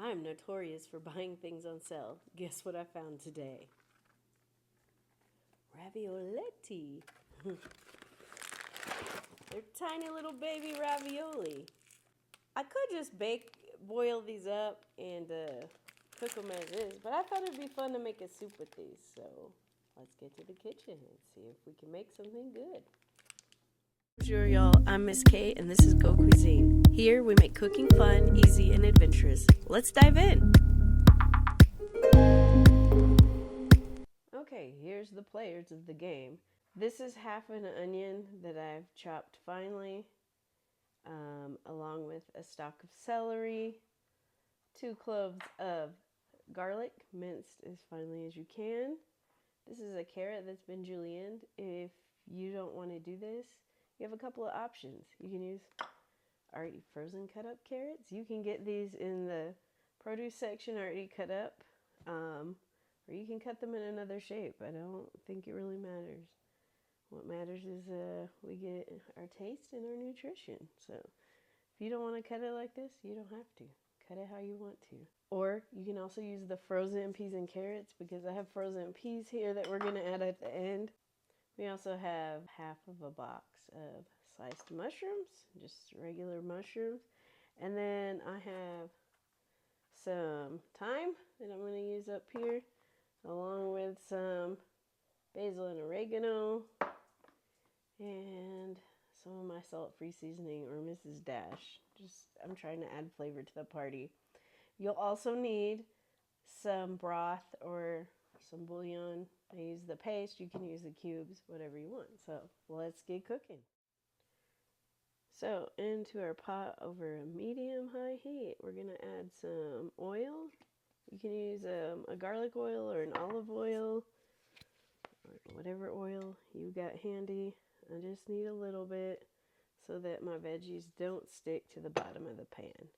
I'm notorious for buying things on sale. Guess what I found today? Ravioletti. They're tiny little baby ravioli. I could just boil these up and cook them as is, but I thought it'd be fun to make a soup with these. So let's get to the kitchen and see if we can make something good. Bonjour, y'all. I'm Miss Kay, and this is Go Cuisine. Here we make cooking fun, easy, and adventurous. Let's dive in. Okay, here's the players of the game. This is half an onion that I've chopped finely, along with a stalk of celery, 2 cloves of garlic, minced as finely as you can. This is a carrot that's been julienned. If you don't want to do this, you have a couple of options. You can use already frozen cut up carrots. You can get these in the produce section already cut up, or you can cut them in another shape. I don't think it really matters. What matters is we get our taste and our nutrition. So if you don't want to cut it like this, you don't have to. Cut it how you want to. Or you can also use the frozen peas and carrots, because I have frozen peas here that we're going to add at the end. We also have half of a box of sliced mushrooms, just regular mushrooms. And then I have some thyme that I'm going to use up here, along with some basil and oregano, and some of my salt-free seasoning, or Mrs. Dash. I'm trying to add flavor to the party. You'll also need some broth or some bouillon. I use the paste. You can use the cubes, whatever you want. So let's get cooking. So into our pot over a medium-high heat, we're going to add some oil. You can use a garlic oil or an olive oil, or whatever oil you got handy. I just need a little bit so that my veggies don't stick to the bottom of the pan.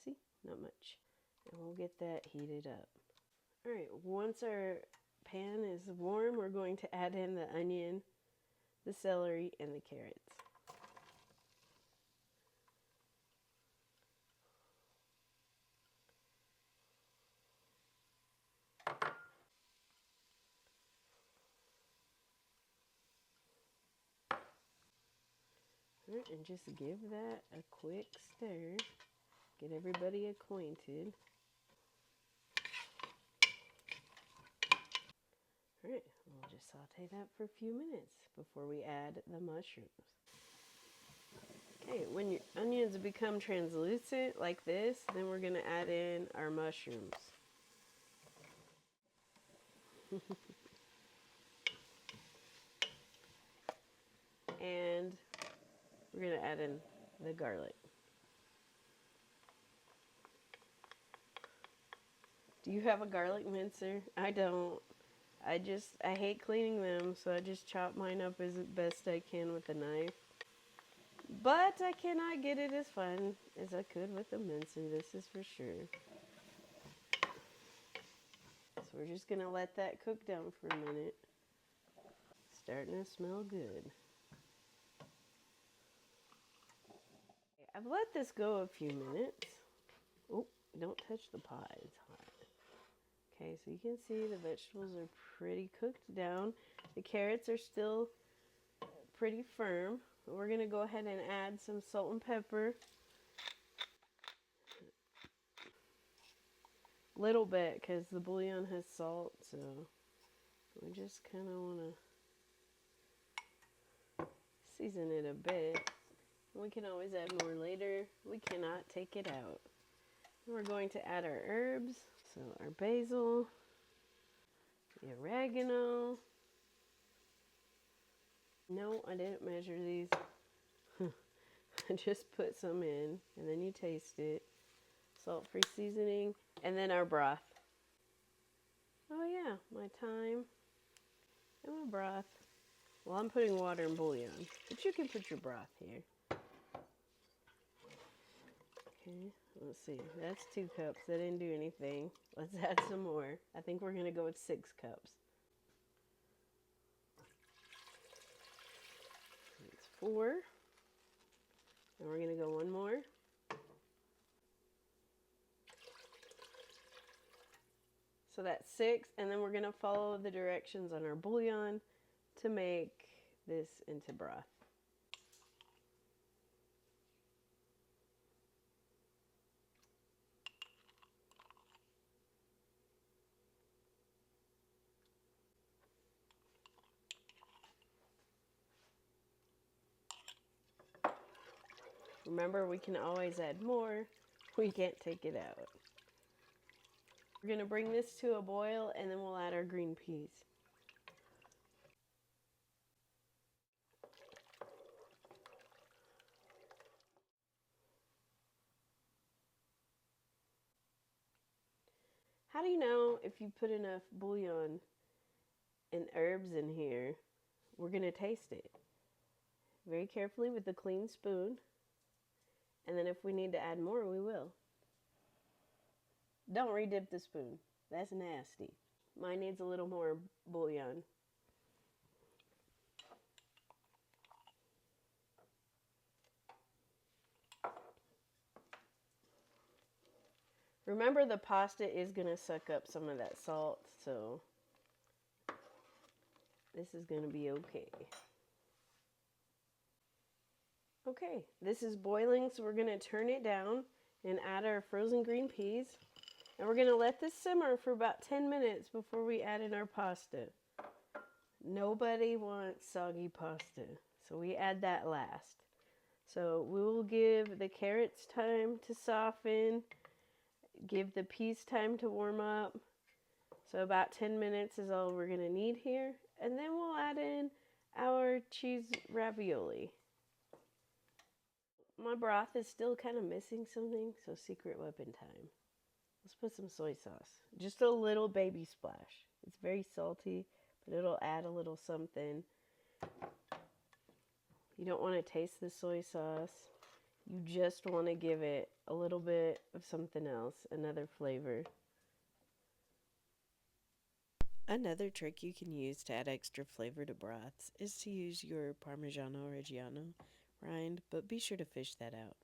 See? Not much. And we'll get that heated up. Alright, once our pan is warm, we're going to add in the onion, the celery, and the carrots. Alright, and just give that a quick stir. Get everybody acquainted. Alright, we'll just saute that for a few minutes before we add the mushrooms. Okay, when your onions become translucent like this, then we're going to add in our mushrooms. And we're going to add in the garlic. Do you have a garlic mincer? I don't. I hate cleaning them, so I just chop mine up as best I can with a knife. But I cannot get it as fun as I could with a mincer, this is for sure. So we're just going to let that cook down for a minute. Starting to smell good. I've let this go a few minutes. Oh, don't touch the pot, it's hot. Okay, so you can see the vegetables are pretty cooked down. The carrots are still pretty firm. We're going to go ahead and add some salt and pepper. Little bit, because the bouillon has salt, so we just kind of want to season it a bit. We can always add more later. We cannot take it out. We're going to add our herbs. So our basil, the oregano. No, I didn't measure these. I just put some in, and then you taste it. Salt-free seasoning, and then our broth. Oh yeah, my thyme and my broth. Well, I'm putting water and bouillon, but you can put your broth here. Okay, let's see. That's 2 cups. That didn't do anything. Let's add some more. I think we're going to go with 6 cups. It's 4. And we're going to go one more. So that's 6, and then we're going to follow the directions on our bouillon to make this into broth. Remember, we can always add more. We can't take it out. We're going to bring this to a boil, and then we'll add our green peas. How do you know if you put enough bouillon and herbs in here? We're going to taste it very carefully with a clean spoon. And then if we need to add more, we will. Don't re-dip the spoon. That's nasty. Mine needs a little more bouillon. Remember, the pasta is going to suck up some of that salt, so this is going to be okay. Okay, this is boiling, so we're going to turn it down and add our frozen green peas. And we're going to let this simmer for about 10 minutes before we add in our pasta. Nobody wants soggy pasta, so we add that last. So we will give the carrots time to soften, give the peas time to warm up. So about 10 minutes is all we're going to need here. And then we'll add in our cheese ravioli. My broth is still kind of missing something, so secret weapon time. Let's put some soy sauce. Just a little baby splash. It's very salty, but it'll add a little something. You don't want to taste the soy sauce. You just want to give it a little bit of something else, another flavor. Another trick you can use to add extra flavor to broths is to use your Parmigiano Reggiano rind, but be sure to fish that out.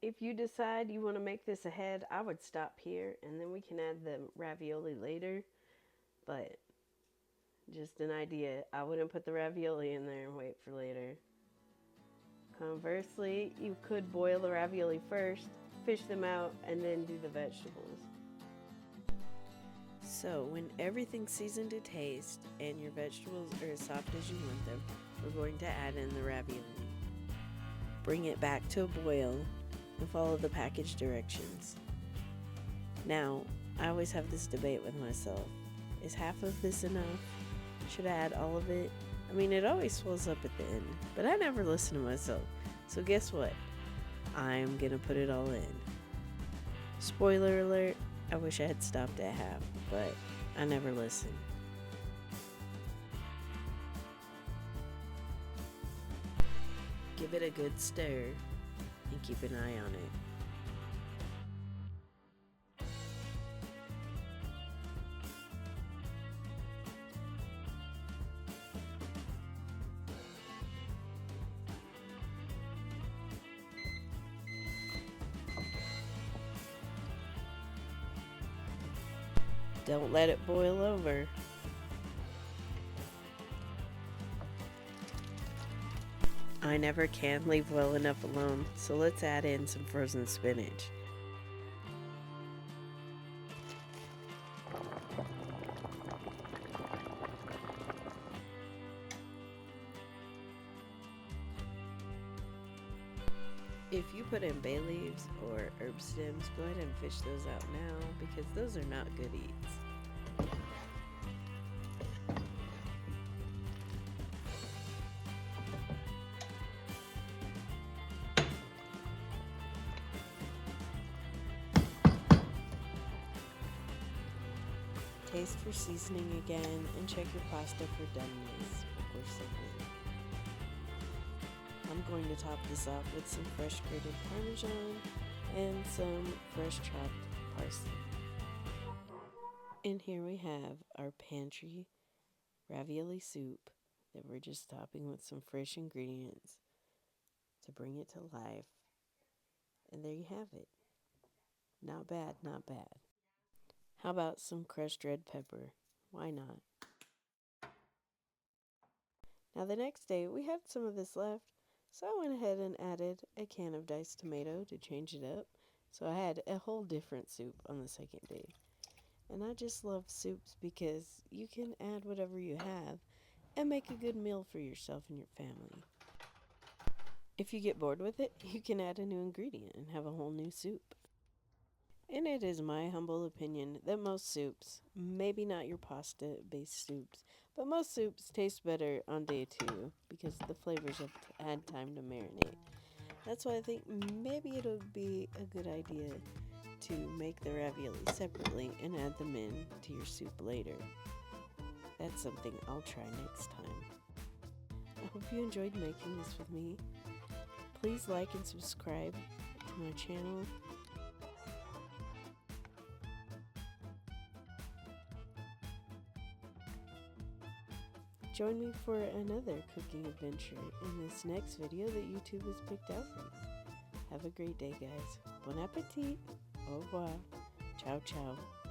If you decide you want to make this ahead, I would stop here and then we can add the ravioli later, but just an idea. I wouldn't put the ravioli in there and wait for later. Conversely, you could boil the ravioli first, fish them out, and then do the vegetables. So when everything's seasoned to taste and your vegetables are as soft as you want them, we're going to add in the ravioli. Bring it back to a boil and follow the package directions. Now, I always have this debate with myself. Is half of this enough? Should I add all of it? I mean, it always swells up at the end, but I never listen to myself. So guess what? I'm gonna put it all in. Spoiler alert, I wish I had stopped at half, but I never listen. Give it a good stir and keep an eye on it. Don't let it boil over. I never can leave well enough alone, so let's add in some frozen spinach. If you put in bay leaves or herb stems, go ahead and fish those out now because those are not good eats. Taste for seasoning again and check your pasta for doneness before serving. I'm going to top this off with some fresh grated Parmesan and some fresh chopped parsley. And here we have our pantry ravioli soup that we're just topping with some fresh ingredients to bring it to life. And there you have it. Not bad, not bad. How about some crushed red pepper? Why not? Now the next day we had some of this left, so I went ahead and added a can of diced tomato to change it up. So I had a whole different soup on the second day. And I just love soups because you can add whatever you have and make a good meal for yourself and your family. If you get bored with it, you can add a new ingredient and have a whole new soup. And it is my humble opinion that most soups, maybe not your pasta based soups, but most soups taste better on day 2 because the flavors have had time to marinate. That's why I think maybe it'll be a good idea to make the ravioli separately and add them in to your soup later. That's something I'll try next time. I hope you enjoyed making this with me. Please like and subscribe to my channel. Join me for another cooking adventure in this next video that YouTube has picked out for me. Have a great day, guys. Bon appetit. Au revoir. Ciao, ciao.